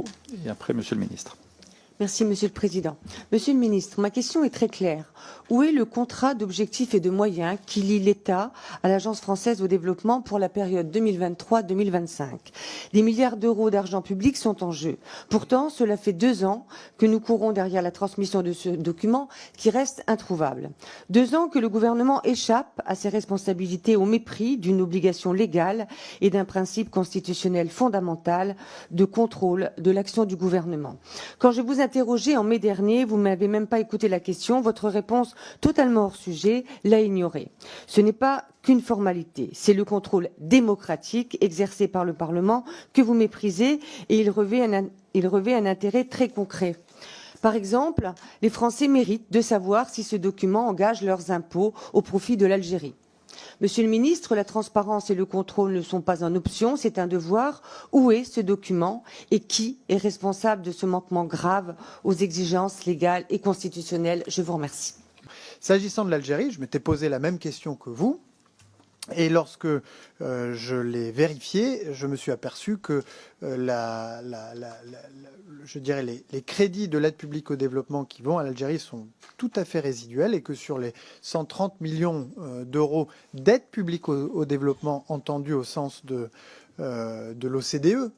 vous et après Monsieur le Ministre. Merci, Monsieur le Président. Monsieur le Ministre, ma question est très claire. Où est le contrat d'objectifs et de moyens qui lie l'État à l'Agence française au développement pour la période 2023-2025 ? Des milliards d'euros d'argent public sont en jeu. Pourtant, cela fait 2 ans que nous courons derrière la transmission de ce document qui reste introuvable. 2 ans que le gouvernement échappe à ses responsabilités au mépris d'une obligation légale et d'un principe constitutionnel fondamental de contrôle de l'action du gouvernement. Quand je vous interrogé en mai dernier, vous m'avez même pas écouté la question. Votre réponse, totalement hors sujet, l'a ignorée. Ce n'est pas qu'une formalité, c'est le contrôle démocratique exercé par le Parlement que vous méprisez et il revêt un intérêt très concret. Par exemple, les Français méritent de savoir si ce document engage leurs impôts au profit de l'Algérie. Monsieur le ministre, la transparence et le contrôle ne sont pas une option, c'est un devoir. Où est ce document et qui est responsable de ce manquement grave aux exigences légales et constitutionnelles? Je vous remercie. S'agissant de l'Algérie, je m'étais posé la même question que vous. Et lorsque je l'ai vérifié, je me suis aperçu que je dirais les crédits de l'aide publique au développement qui vont à l'Algérie sont tout à fait résiduels et que sur les 130 millions d'euros d'aide publique au développement entendue au sens de l'OCDE,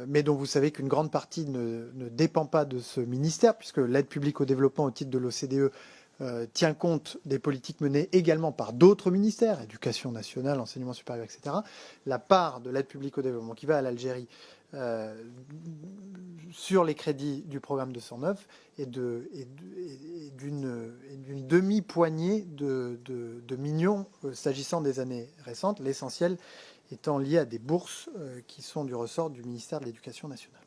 mais dont vous savez qu'une grande partie ne dépend pas de ce ministère, puisque l'aide publique au développement au titre de l'OCDE tient compte des politiques menées également par d'autres ministères, éducation nationale, enseignement supérieur, etc. La part de l'aide publique au développement qui va à l'Algérie sur les crédits du programme 209 est d'une demi-poignée de millions s'agissant des années récentes, l'essentiel étant lié à des bourses qui sont du ressort du ministère de l'Éducation nationale.